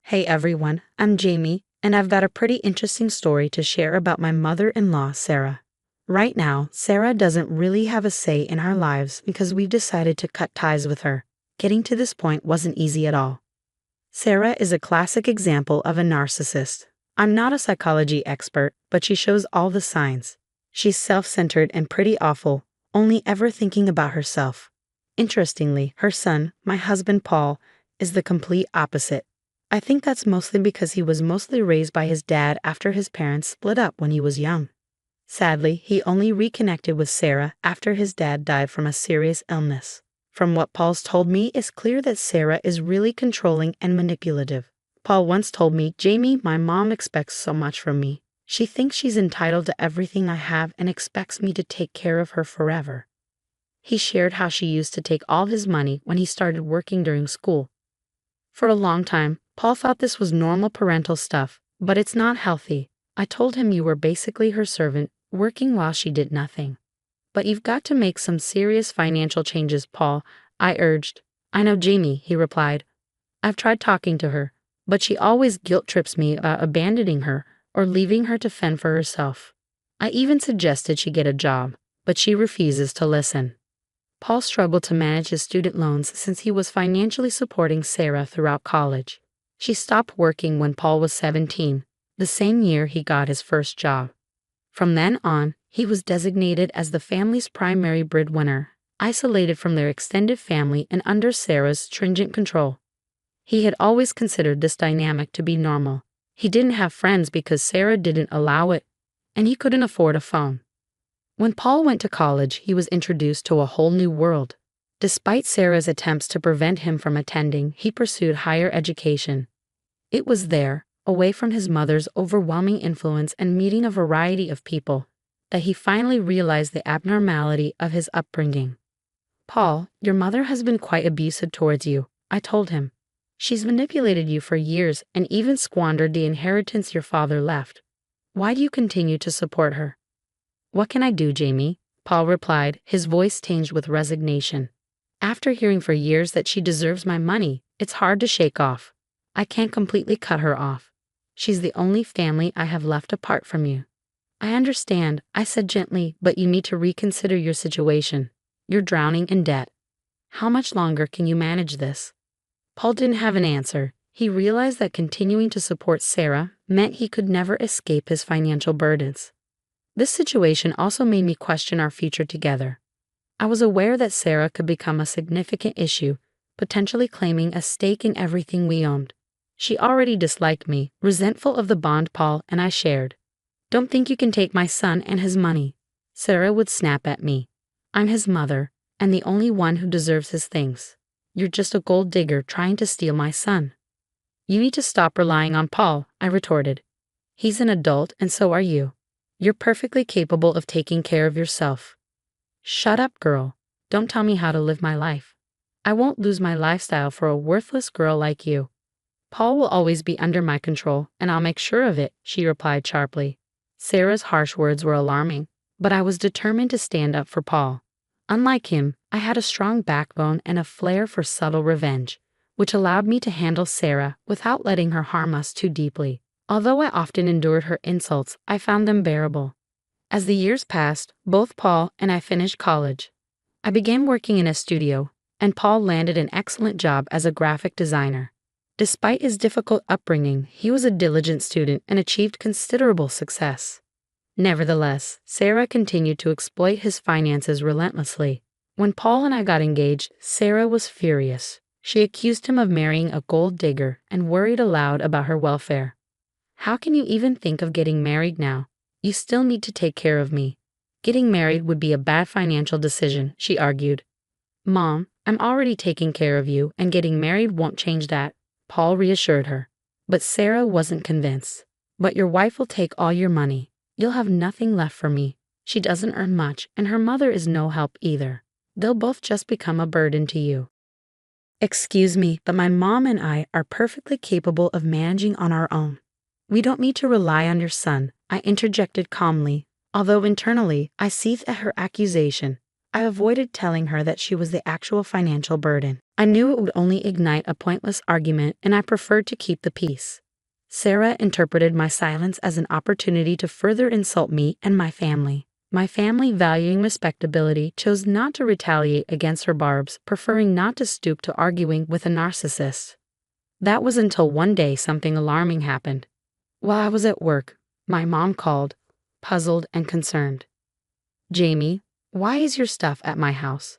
Hey everyone, I'm Jamie, and I've got a pretty interesting story to share about my mother-in-law, Sarah. Right now, Sarah doesn't really have a say in our lives because we've decided to cut ties with her. Getting to this point wasn't easy at all. Sarah is a classic example of a narcissist. I'm not a psychology expert, but she shows all the signs. She's self-centered and pretty awful, only ever thinking about herself. Interestingly, her son, my husband Paul, is the complete opposite. I think that's mostly because he was mostly raised by his dad after his parents split up when he was young. Sadly, he only reconnected with Sarah after his dad died from a serious illness. From what Paul's told me, it's clear that Sarah is really controlling and manipulative. Paul once told me, "Jamie, my mom expects so much from me. She thinks she's entitled to everything I have and expects me to take care of her forever." He shared how she used to take all his money when he started working during school. For a long time, Paul thought this was normal parental stuff, but it's not healthy. "I told him you were basically her servant, working while she did nothing. But you've got to make some serious financial changes, Paul," I urged. "I know, Jamie," he replied. "I've tried talking to her, but she always guilt trips me about abandoning her or leaving her to fend for herself. I even suggested she get a job, but she refuses to listen." Paul struggled to manage his student loans since he was financially supporting Sarah throughout college. She stopped working when Paul was 17, the same year he got his first job. From then on, he was designated as the family's primary breadwinner, isolated from their extended family and under Sarah's stringent control. He had always considered this dynamic to be normal. He didn't have friends because Sarah didn't allow it, and he couldn't afford a phone. When Paul went to college, he was introduced to a whole new world. Despite Sarah's attempts to prevent him from attending, he pursued higher education. It was there, away from his mother's overwhelming influence and meeting a variety of people, that he finally realized the abnormality of his upbringing. "Paul, your mother has been quite abusive towards you," I told him. "She's manipulated you for years and even squandered the inheritance your father left. Why do you continue to support her?" "What can I do, Jamie?" Paul replied, his voice tinged with resignation. "After hearing for years that she deserves my money, it's hard to shake off. I can't completely cut her off. She's the only family I have left apart from you." "I understand," I said gently, "but you need to reconsider your situation. You're drowning in debt. How much longer can you manage this?" Paul didn't have an answer. He realized that continuing to support Sarah meant he could never escape his financial burdens. This situation also made me question our future together. I was aware that Sarah could become a significant issue, potentially claiming a stake in everything we owned. She already disliked me, resentful of the bond Paul and I shared. "Don't think you can take my son and his money," Sarah would snap at me. "I'm his mother, and the only one who deserves his things. You're just a gold digger trying to steal my son." "You need to stop relying on Paul," I retorted. "He's an adult, and so are you. You're perfectly capable of taking care of yourself." "Shut up, girl. Don't tell me how to live my life. I won't lose my lifestyle for a worthless girl like you. Paul will always be under my control, and I'll make sure of it," she replied sharply. Sarah's harsh words were alarming, but I was determined to stand up for Paul. Unlike him, I had a strong backbone and a flair for subtle revenge, which allowed me to handle Sarah without letting her harm us too deeply. Although I often endured her insults, I found them bearable. As the years passed, both Paul and I finished college. I began working in a studio, and Paul landed an excellent job as a graphic designer. Despite his difficult upbringing, he was a diligent student and achieved considerable success. Nevertheless, Sarah continued to exploit his finances relentlessly. When Paul and I got engaged, Sarah was furious. She accused him of marrying a gold digger and worried aloud about her welfare. "How can you even think of getting married now? You still need to take care of me. Getting married would be a bad financial decision," she argued. "Mom, I'm already taking care of you, and getting married won't change that," Paul reassured her. But Sarah wasn't convinced. "But your wife will take all your money. You'll have nothing left for me. She doesn't earn much, and her mother is no help either. They'll both just become a burden to you." "Excuse me, but my mom and I are perfectly capable of managing on our own. We don't need to rely on your son," I interjected calmly, although internally I seethed at her accusation. I avoided telling her that she was the actual financial burden. I knew it would only ignite a pointless argument, and I preferred to keep the peace. Sarah interpreted my silence as an opportunity to further insult me and my family. My family, valuing respectability, chose not to retaliate against her barbs, preferring not to stoop to arguing with a narcissist. That was until one day something alarming happened. While I was at work, my mom called, puzzled and concerned. "Jamie, why is your stuff at my house?"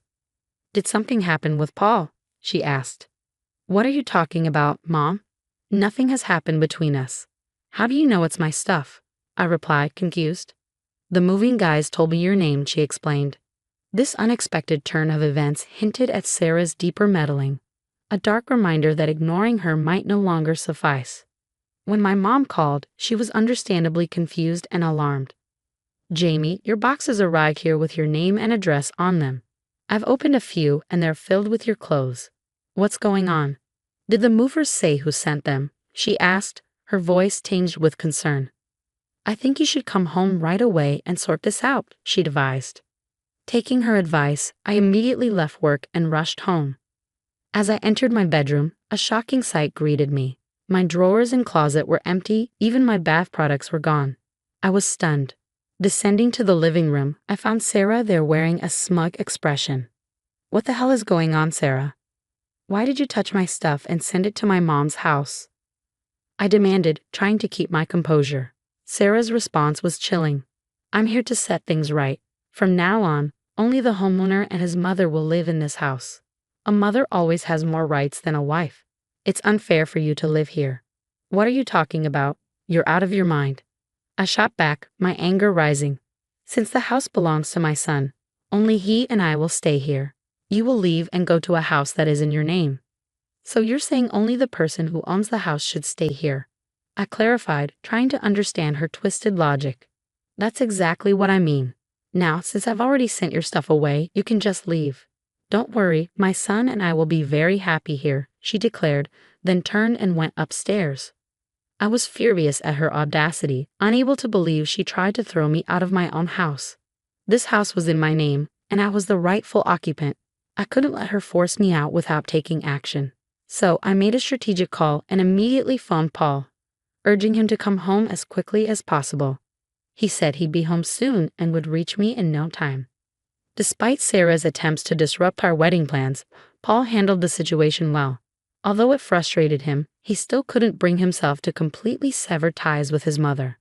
"Did something happen with Paul?" she asked. "What are you talking about, Mom? Nothing has happened between us." "How do you know it's my stuff?" I replied, confused. "The moving guys told me your name," she explained. This unexpected turn of events hinted at Sarah's deeper meddling, a dark reminder that ignoring her might no longer suffice. When my mom called, she was understandably confused and alarmed. "Jamie, your boxes arrived here with your name and address on them. I've opened a few and they're filled with your clothes. What's going on? Did the movers say who sent them?" she asked, her voice tinged with concern. "I think you should come home right away and sort this out," she advised. Taking her advice, I immediately left work and rushed home. As I entered my bedroom, a shocking sight greeted me. My drawers and closet were empty, even my bath products were gone. I was stunned. Descending to the living room, I found Sarah there wearing a smug expression. "What the hell is going on, Sarah? Why did you touch my stuff and send it to my mom's house?" I demanded, trying to keep my composure. Sarah's response was chilling. "I'm here to set things right. From now on, only the homeowner and his mother will live in this house. A mother always has more rights than a wife. It's unfair for you to live here." "What are you talking about? You're out of your mind." I shot back, my anger rising. "Since the house belongs to my son, only he and I will stay here. You will leave and go to a house that is in your name." "So you're saying only the person who owns the house should stay here?" I clarified, trying to understand her twisted logic. "That's exactly what I mean. Now, since I've already sent your stuff away, you can just leave." "Don't worry, my son and I will be very happy here," she declared, then turned and went upstairs. I was furious at her audacity, unable to believe she tried to throw me out of my own house. This house was in my name, and I was the rightful occupant. I couldn't let her force me out without taking action. So I made a strategic call and immediately phoned Paul, urging him to come home as quickly as possible. He said he'd be home soon and would reach me in no time. Despite Sarah's attempts to disrupt our wedding plans, Paul handled the situation well. Although it frustrated him, he still couldn't bring himself to completely sever ties with his mother.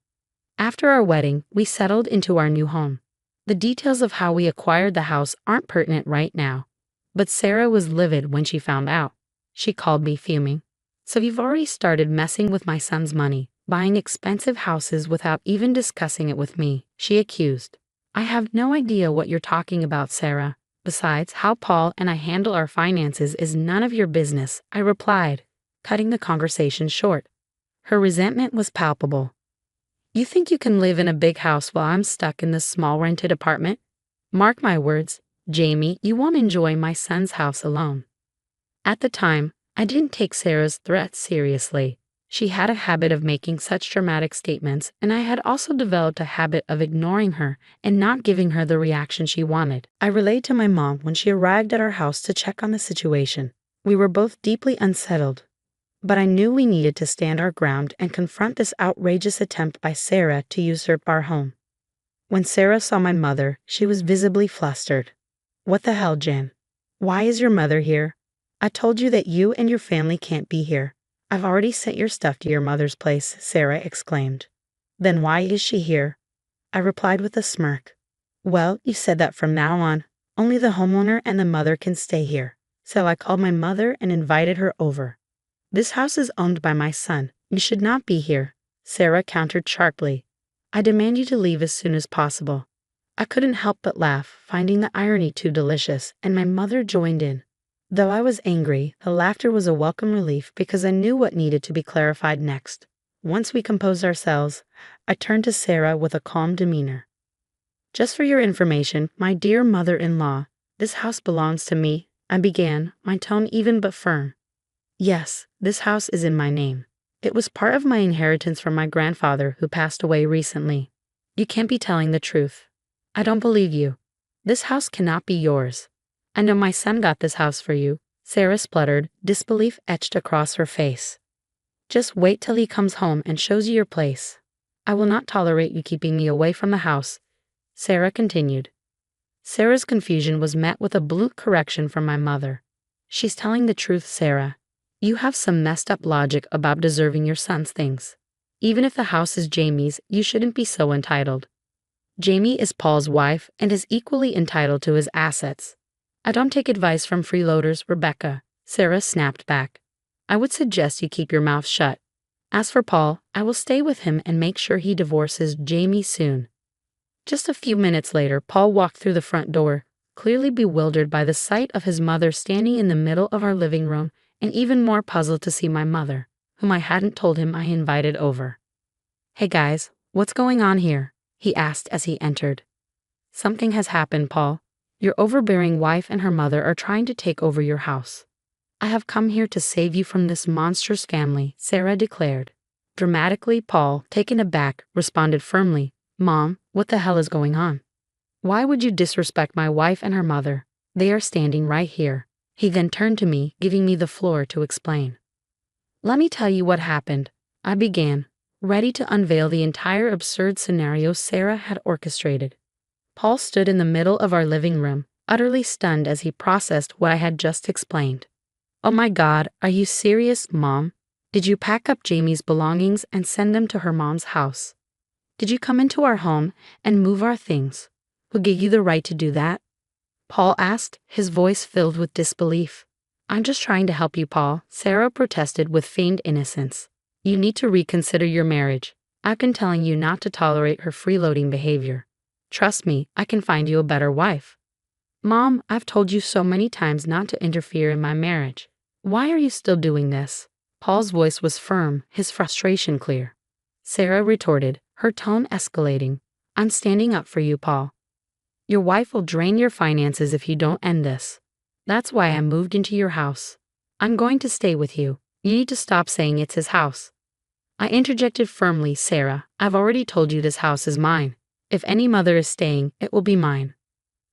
After our wedding, we settled into our new home. The details of how we acquired the house aren't pertinent right now, but Sarah was livid when she found out. She called me fuming. "So you've already started messing with my son's money, buying expensive houses without even discussing it with me," she accused. "I have no idea what you're talking about, Sarah. Besides, how Paul and I handle our finances is none of your business," I replied, cutting the conversation short. Her resentment was palpable. "You think you can live in a big house while I'm stuck in this small rented apartment? Mark my words, Jamie, you won't enjoy my son's house alone." At the time, I didn't take Sarah's threats seriously. She had a habit of making such dramatic statements, and I had also developed a habit of ignoring her and not giving her the reaction she wanted. I relayed to my mom when she arrived at our house to check on the situation. We were both deeply unsettled, but I knew we needed to stand our ground and confront this outrageous attempt by Sarah to usurp our home. When Sarah saw my mother, she was visibly flustered. "What the hell, Jen? Why is your mother here? I told you that you and your family can't be here. I've already sent your stuff to your mother's place," Sarah exclaimed. "Then why is she here?" I replied with a smirk. "Well, you said that from now on, only the homeowner and the mother can stay here. So I called my mother and invited her over. This house is owned by my son. You should not be here," Sarah countered sharply. "I demand you to leave as soon as possible." I couldn't help but laugh, finding the irony too delicious, and my mother joined in. Though I was angry, the laughter was a welcome relief because I knew what needed to be clarified next. Once we composed ourselves, I turned to Sarah with a calm demeanor. "Just for your information, my dear mother-in-law, this house belongs to me," I began, my tone even but firm. "Yes, this house is in my name. It was part of my inheritance from my grandfather who passed away recently. You can't be telling the truth. I don't believe you. This house cannot be yours. I know my son got this house for you, Sarah spluttered, disbelief etched across her face. Just wait till he comes home and shows you your place. I will not tolerate you keeping me away from the house, Sarah continued. Sarah's confusion was met with a blunt correction from my mother. She's telling the truth, Sarah. You have some messed up logic about deserving your son's things. Even if the house is Jamie's, you shouldn't be so entitled. Jamie is Paul's wife and is equally entitled to his assets. I don't take advice from freeloaders, Rebecca, Sarah snapped back. I would suggest you keep your mouth shut. As for Paul, I will stay with him and make sure he divorces Jamie soon. Just a few minutes later, Paul walked through the front door, clearly bewildered by the sight of his mother standing in the middle of our living room and even more puzzled to see my mother, whom I hadn't told him I invited over. Hey guys, what's going on here? He asked as he entered. Something has happened, Paul. Your overbearing wife and her mother are trying to take over your house. I have come here to save you from this monstrous family, Sarah declared. Dramatically, Paul, taken aback, responded firmly, Mom, what the hell is going on? Why would you disrespect my wife and her mother? They are standing right here. He then turned to me, giving me the floor to explain. Let me tell you what happened, I began, ready to unveil the entire absurd scenario Sarah had orchestrated. Paul stood in the middle of our living room, utterly stunned as he processed what I had just explained. Oh my God, are you serious, Mom? Did you pack up Jamie's belongings and send them to her mom's house? Did you come into our home and move our things? Who gave you the right to do that? Paul asked, his voice filled with disbelief. I'm just trying to help you, Paul, Sarah protested with feigned innocence. You need to reconsider your marriage. I've been telling you not to tolerate her freeloading behavior. Trust me, I can find you a better wife. Mom, I've told you so many times not to interfere in my marriage. Why are you still doing this? Paul's voice was firm, his frustration clear. Sarah retorted, her tone escalating. I'm standing up for you, Paul. Your wife will drain your finances if you don't end this. That's why I moved into your house. I'm going to stay with you. You need to stop saying it's his house. I interjected firmly, Sarah, I've already told you this house is mine. If any mother is staying, it will be mine.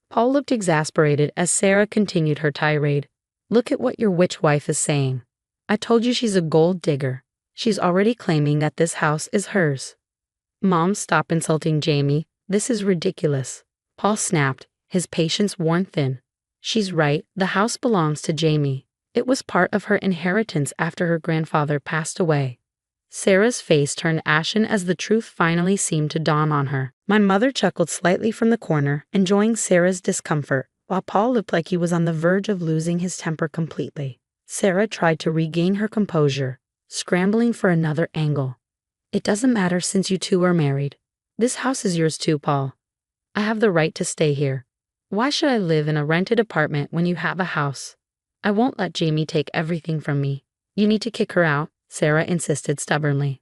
Paul looked exasperated as Sarah continued her tirade. Look at what your witch wife is saying. I told you she's a gold digger. She's already claiming that this house is hers. Mom, stop insulting Jamie. This is ridiculous. Paul snapped, his patience worn thin. She's right, the house belongs to Jamie. It was part of her inheritance after her grandfather passed away. Sarah's face turned ashen as the truth finally seemed to dawn on her. My mother chuckled slightly from the corner, enjoying Sarah's discomfort, while Paul looked like he was on the verge of losing his temper completely. Sarah tried to regain her composure, scrambling for another angle. It doesn't matter since you two are married. This house is yours too, Paul. I have the right to stay here. Why should I live in a rented apartment when you have a house? I won't let Jamie take everything from me. You need to kick her out, Sarah insisted stubbornly.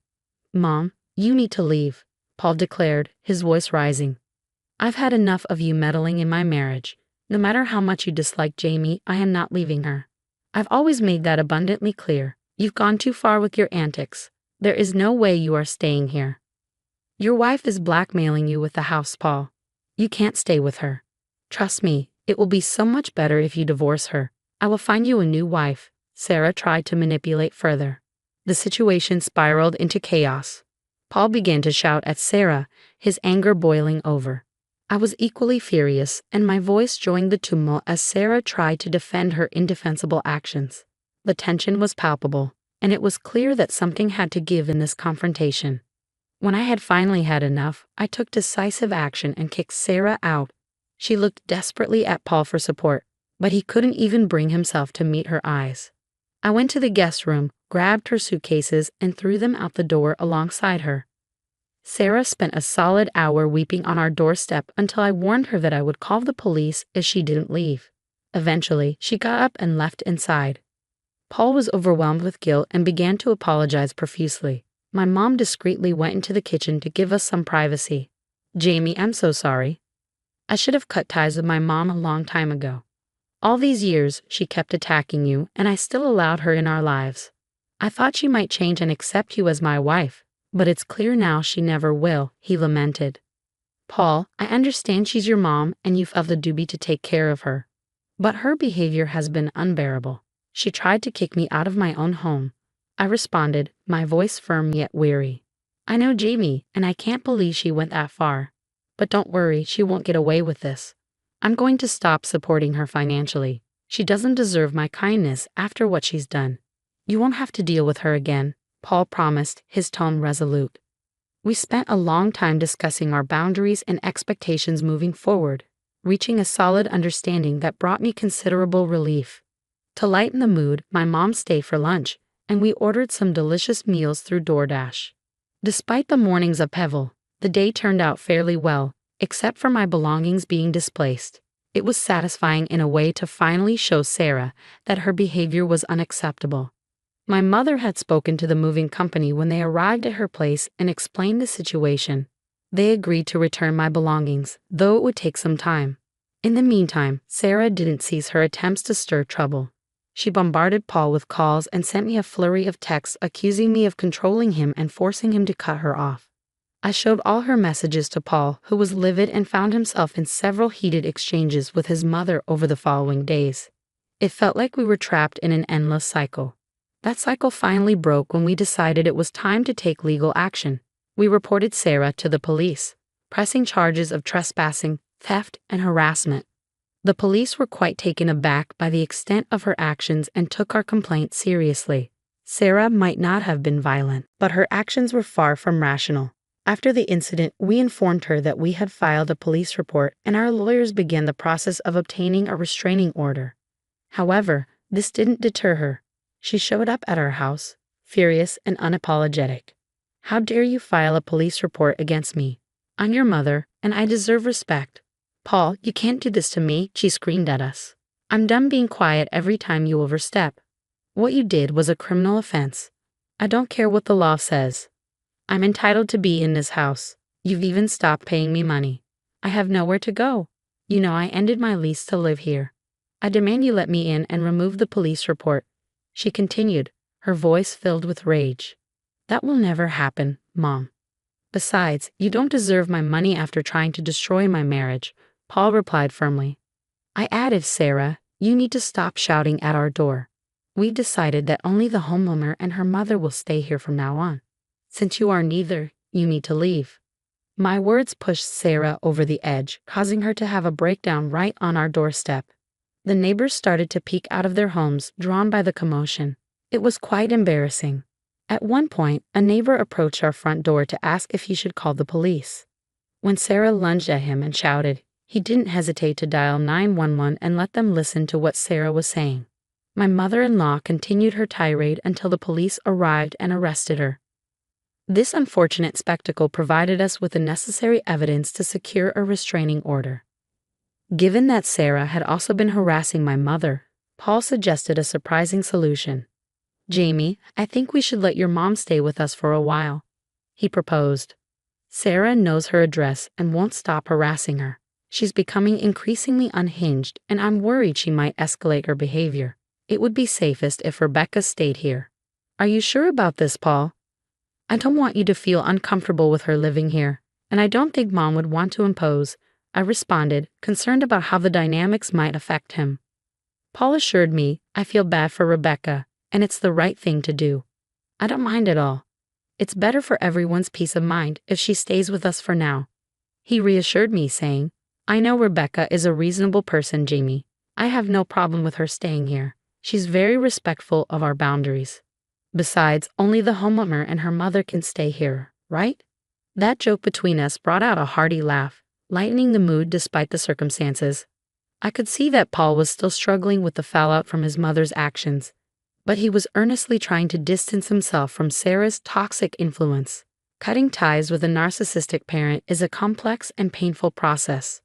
Mom, you need to leave, Paul declared, his voice rising. I've had enough of you meddling in my marriage. No matter how much you dislike Jamie, I am not leaving her. I've always made that abundantly clear. You've gone too far with your antics. There is no way you are staying here. Your wife is blackmailing you with the house, Paul. You can't stay with her. Trust me, it will be so much better if you divorce her. I will find you a new wife. Sarah tried to manipulate further. The situation spiraled into chaos. Paul began to shout at Sarah, his anger boiling over. I was equally furious, and my voice joined the tumult as Sarah tried to defend her indefensible actions. The tension was palpable, and it was clear that something had to give in this confrontation. When I had finally had enough, I took decisive action and kicked Sarah out. She looked desperately at Paul for support, but he couldn't even bring himself to meet her eyes. I went to the guest room, grabbed her suitcases, and threw them out the door alongside her. Sarah spent a solid hour weeping on our doorstep until I warned her that I would call the police if she didn't leave. Eventually, she got up and left inside. Paul was overwhelmed with guilt and began to apologize profusely. My mom discreetly went into the kitchen to give us some privacy. Jamie, I'm so sorry. I should have cut ties with my mom a long time ago. All these years, she kept attacking you, and I still allowed her in our lives. I thought she might change and accept you as my wife, but it's clear now she never will, he lamented. Paul, I understand she's your mom and you felt the duty to take care of her. But her behavior has been unbearable. She tried to kick me out of my own home. I responded, my voice firm yet weary. I know Jamie, and I can't believe she went that far. But don't worry, she won't get away with this. I'm going to stop supporting her financially. She doesn't deserve my kindness after what she's done. You won't have to deal with her again, Paul promised, his tone resolute. We spent a long time discussing our boundaries and expectations moving forward, reaching a solid understanding that brought me considerable relief. To lighten the mood, my mom stayed for lunch, and we ordered some delicious meals through DoorDash. Despite the morning's upheaval, the day turned out fairly well, except for my belongings being displaced. It was satisfying in a way to finally show Sarah that her behavior was unacceptable. My mother had spoken to the moving company when they arrived at her place and explained the situation. They agreed to return my belongings, though it would take some time. In the meantime, Sarah didn't cease her attempts to stir trouble. She bombarded Paul with calls and sent me a flurry of texts accusing me of controlling him and forcing him to cut her off. I showed all her messages to Paul, who was livid and found himself in several heated exchanges with his mother over the following days. It felt like we were trapped in an endless cycle. That cycle finally broke when we decided it was time to take legal action. We reported Sarah to the police, pressing charges of trespassing, theft, and harassment. The police were quite taken aback by the extent of her actions and took our complaint seriously. Sarah might not have been violent, but her actions were far from rational. After the incident, we informed her that we had filed a police report and our lawyers began the process of obtaining a restraining order. However, this didn't deter her. She showed up at our house, furious and unapologetic. How dare you file a police report against me? I'm your mother, and I deserve respect. Paul, you can't do this to me, she screamed at us. I'm done being quiet every time you overstep. What you did was a criminal offense. I don't care what the law says. I'm entitled to be in this house. You've even stopped paying me money. I have nowhere to go. You know I ended my lease to live here. I demand you let me in and remove the police report. She continued, her voice filled with rage. That will never happen, Mom. Besides, you don't deserve my money after trying to destroy my marriage, Paul replied firmly. I added, Sarah, you need to stop shouting at our door. We've decided that only the homeowner and her mother will stay here from now on. Since you are neither, you need to leave. My words pushed Sarah over the edge, causing her to have a breakdown right on our doorstep. The neighbors started to peek out of their homes, drawn by the commotion. It was quite embarrassing. At one point, a neighbor approached our front door to ask if he should call the police. When Sarah lunged at him and shouted, he didn't hesitate to dial 911 and let them listen to what Sarah was saying. My mother-in-law continued her tirade until the police arrived and arrested her. This unfortunate spectacle provided us with the necessary evidence to secure a restraining order. Given that Sarah had also been harassing my mother, Paul suggested a surprising solution. Jamie, I think we should let your mom stay with us for a while, he proposed. Sarah knows her address and won't stop harassing her. She's becoming increasingly unhinged, and I'm worried she might escalate her behavior. It would be safest if Rebecca stayed here. Are you sure about this, Paul? I don't want you to feel uncomfortable with her living here, and I don't think Mom would want to impose, I responded, concerned about how the dynamics might affect him. Paul assured me, I feel bad for Rebecca, and it's the right thing to do. I don't mind at all. It's better for everyone's peace of mind if she stays with us for now. He reassured me, saying, I know Rebecca is a reasonable person, Jamie. I have no problem with her staying here. She's very respectful of our boundaries. Besides, only the homeowner and her mother can stay here, right? That joke between us brought out a hearty laugh, lightening the mood despite the circumstances. I could see that Paul was still struggling with the fallout from his mother's actions, but he was earnestly trying to distance himself from Sarah's toxic influence. Cutting ties with a narcissistic parent is a complex and painful process.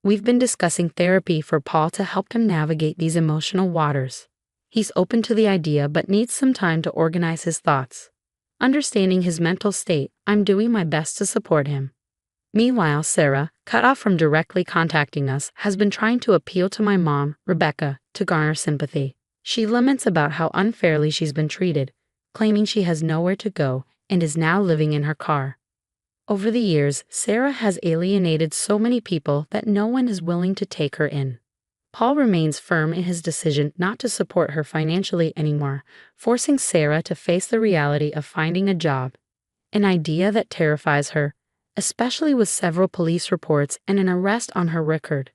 We've been discussing therapy for Paul to help him navigate these emotional waters. He's open to the idea but needs some time to organize his thoughts. Understanding his mental state, I'm doing my best to support him. Meanwhile, Sarah, cut off from directly contacting us, has been trying to appeal to my mom, Rebecca, to garner sympathy. She laments about how unfairly she's been treated, claiming she has nowhere to go and is now living in her car. Over the years, Sarah has alienated so many people that no one is willing to take her in. Paul remains firm in his decision not to support her financially anymore, forcing Sarah to face the reality of finding a job, an idea that terrifies her, especially with several police reports and an arrest on her record.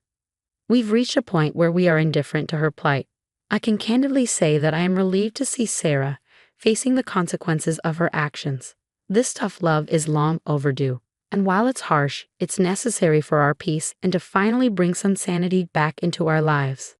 We've reached a point where we are indifferent to her plight. I can candidly say that I am relieved to see Sarah facing the consequences of her actions. This tough love is long overdue, and while it's harsh, it's necessary for our peace and to finally bring some sanity back into our lives.